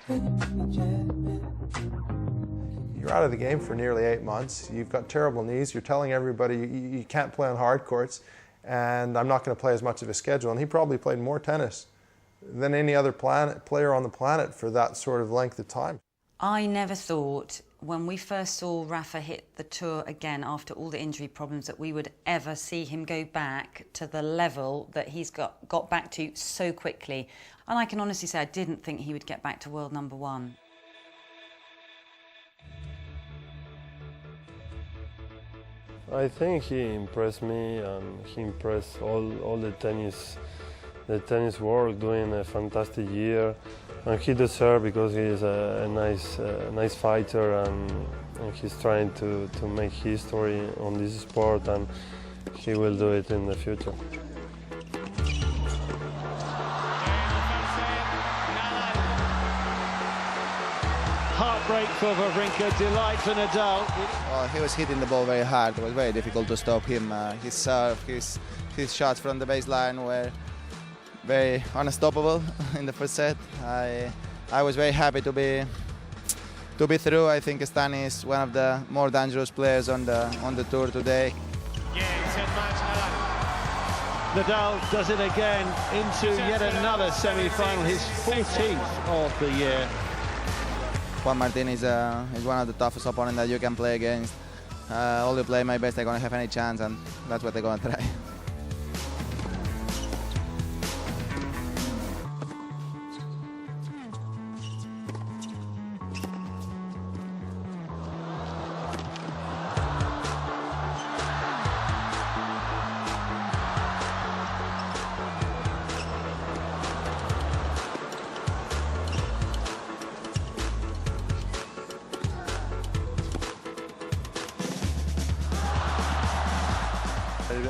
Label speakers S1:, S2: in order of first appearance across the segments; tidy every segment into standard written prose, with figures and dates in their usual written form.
S1: You're out of the game for nearly 8 months. You've got terrible knees. You're telling everybody you can't play on hard courts, and I'm not going to play as much of a schedule. And he probably played more tennis than any other player on the planet for that sort of length of time.
S2: I never thought, when we first saw Rafa hit the tour again after all the injury problems, that we would ever see him go back to the level that he's got back to so quickly. And I can honestly say I didn't think he would get back to world #1.
S3: I think he impressed me, and he impressed all the tennis world, doing a fantastic year, and he deserves, because he is a nice fighter, and he's trying to make history on this sport, and he will do it in the future.
S4: Heartbreak for Wawrinka, delight for Nadal.
S5: Well, he was hitting the ball very hard. It was very difficult to stop him. His serve, his shots from the baseline were very unstoppable in the first set. I was very happy to be through. I think Stan is one of the more dangerous players on the tour today.
S4: Nadal does it again into yet another semi-final, his 14th of the year.
S5: Juan Martin is one of the toughest opponents that you can play against. Only play my best, they're going to have any chance, and that's what they're going to try.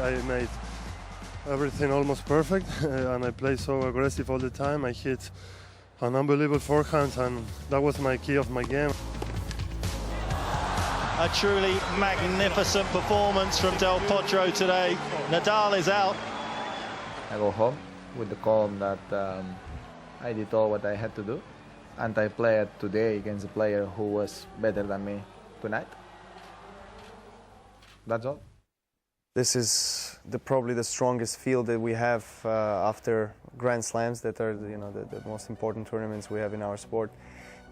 S3: I made everything almost perfect, and I played so aggressive all the time. I hit an unbelievable forehand, and that was my key of my game.
S4: A truly magnificent performance from Del Potro today. Nadal is out.
S5: I go home with the calm that I did all what I had to do, and I played today against a player who was better than me tonight. That's all.
S1: This is probably the strongest field that we have after Grand Slams, that are the most important tournaments we have in our sport.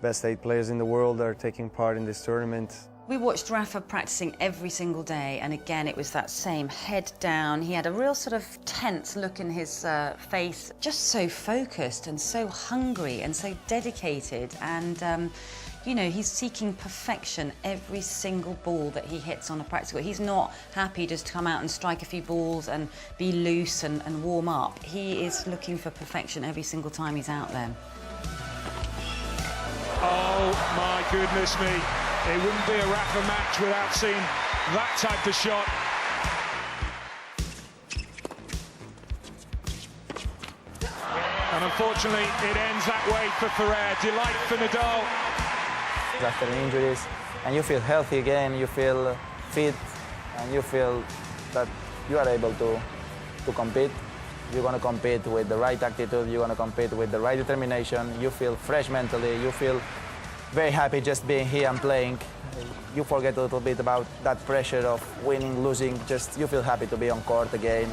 S1: Best 8 players in the world are taking part in this tournament.
S2: We watched Rafa practicing every single day, and again it was that same head down. He had a real sort of tense look in his face, just so focused and so hungry and so dedicated, and he's seeking perfection every single ball that he hits on a practice court. He's not happy just to come out and strike a few balls and be loose and warm up. He is looking for perfection every single time he's out there.
S6: Oh my goodness me. It wouldn't be a Rafa match without seeing that type of shot. And unfortunately, it ends that way for Ferrer. Delight for Nadal.
S5: After injuries, and you feel healthy again, you feel fit, and you feel that you are able to compete. You're going to compete with the right attitude, you're going to compete with the right determination, you feel fresh mentally, you feel very happy just being here and playing. You forget a little bit about that pressure of winning, losing, just you feel happy to be on court again.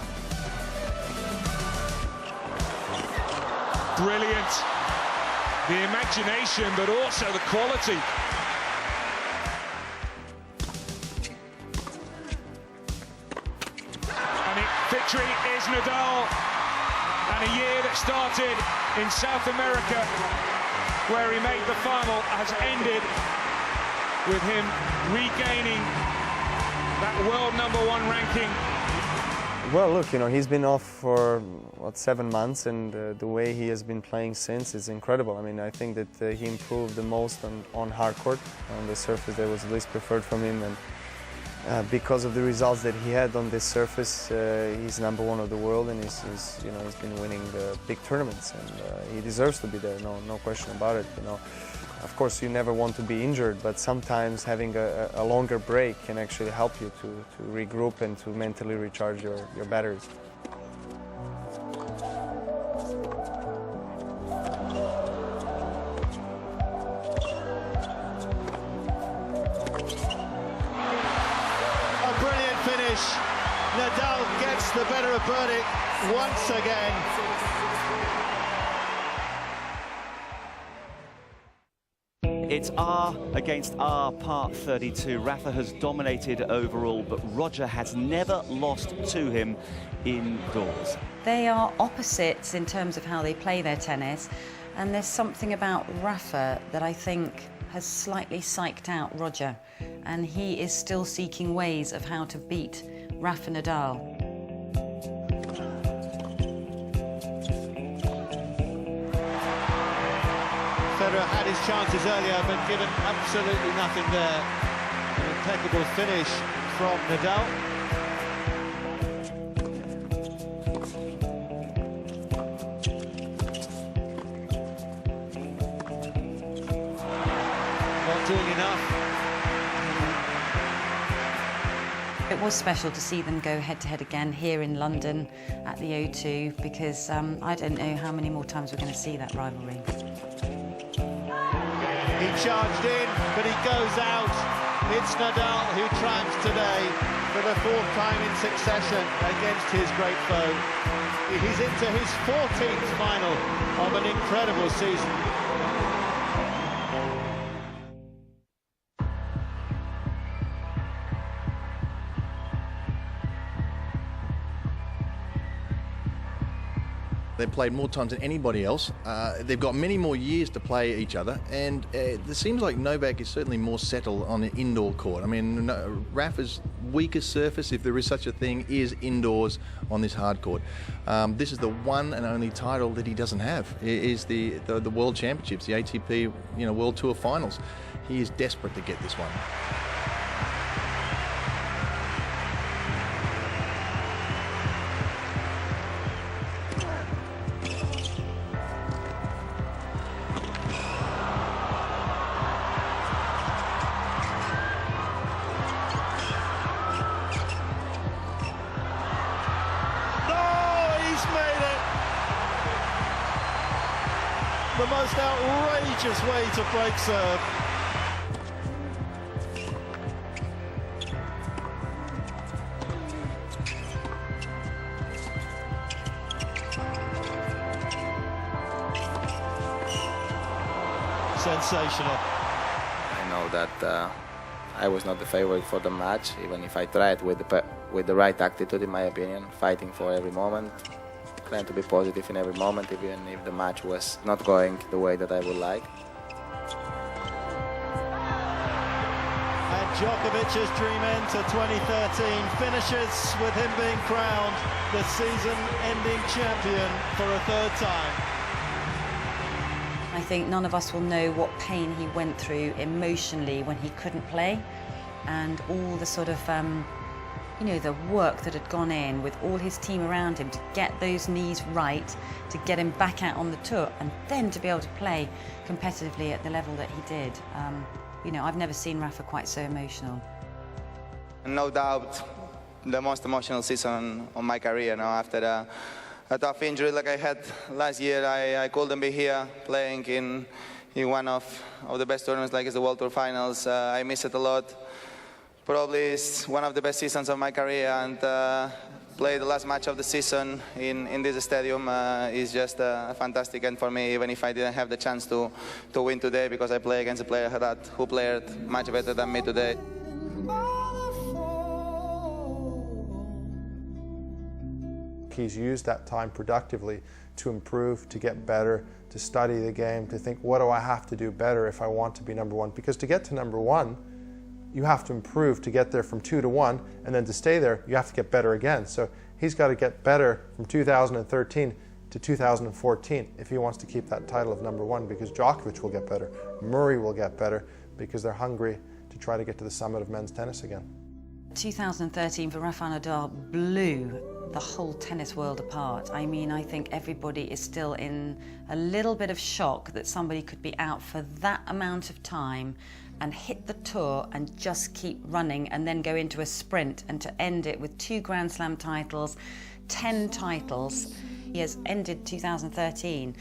S6: Brilliant. The imagination, but also the quality. And victory is Nadal. And a year that started in South America, where he made the final, has ended with him regaining that world #1 ranking.
S1: Well, look, he's been off for, 7 months, and the way he has been playing since is incredible. I mean, I think that he improved the most on hard court, on the surface that was least preferred from him, and because of the results that he had on this surface, he's #1 of the world, and he's been winning the big tournaments, and he deserves to be there, no question about it. Of course, you never want to be injured, but sometimes having a longer break can actually help you to regroup and to mentally recharge your batteries.
S4: the better of verdict once again.
S7: It's R against R, part 32. Rafa has dominated overall, but Roger has never lost to him indoors.
S2: They are opposites in terms of how they play their tennis, and there's something about Rafa that I think has slightly psyched out Roger, and he is still seeking ways of how to beat Rafa Nadal.
S4: Federer had his chances earlier, but given absolutely nothing there. An impeccable finish from Nadal. Not doing enough.
S2: It was special to see them go head-to-head again here in London at the O2, because I don't know how many more times we're going to see that rivalry.
S4: He charged in, but he goes out. It's Nadal who triumphs today for the 4th time in succession against his great foe. He's into his 14th final of an incredible season.
S8: They've played more times than anybody else. They've got many more years to play each other, and it seems like Novak is certainly more settled on an indoor court. I mean, Rafa's weakest surface, if there is such a thing, is indoors on this hard court. This is the one and only title that he doesn't have. It is the World Championships, the ATP, World Tour Finals. He is desperate to get this one.
S4: The most outrageous way to break serve. Sensational.
S5: I know that I was not the favorite for the match, even if I tried with the right attitude, in my opinion, fighting for every moment. Trying to be positive in every moment, even if the match was not going the way that I would like.
S4: And Djokovic's dream end to 2013 finishes with him being crowned the season-ending champion for a 3rd time.
S2: I think none of us will know what pain he went through emotionally when he couldn't play, and all the sort of the work that had gone in with all his team around him to get those knees right, to get him back out on the tour, and then to be able to play competitively at the level that he did. I've never seen Rafa quite so emotional.
S5: No doubt, the most emotional season of my career. After a tough injury like I had last year, I couldn't be here playing in one of the best tournaments like the World Tour Finals. I miss it a lot. Probably it's one of the best seasons of my career, and play the last match of the season in this stadium is just a fantastic end for me, even if I didn't have the chance to win today, because I play against a player who played much better than me today.
S9: He's used that time productively to improve, to get better, to study the game, to think, what do I have to do better if I want to be number one? Because to get to number one, you have to improve to get there from 2 to 1, and then to stay there, you have to get better again. So he's got to get better from 2013 to 2014 if he wants to keep that title of number one, because Djokovic will get better, Murray will get better, because they're hungry to try to get to the summit of men's tennis again.
S2: 2013 for Rafa Nadal blew the whole tennis world apart. I mean, I think everybody is still in a little bit of shock that somebody could be out for that amount of time and hit the tour and just keep running and then go into a sprint, and to end it with 2 Grand Slam titles, 10 titles. He has ended 2013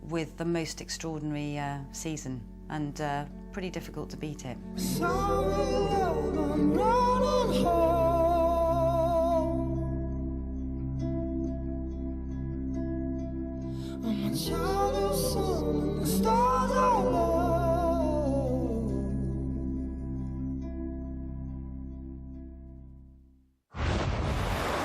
S2: with the most extraordinary season, and pretty difficult to beat it.
S10: I'm a child of sun and the stars.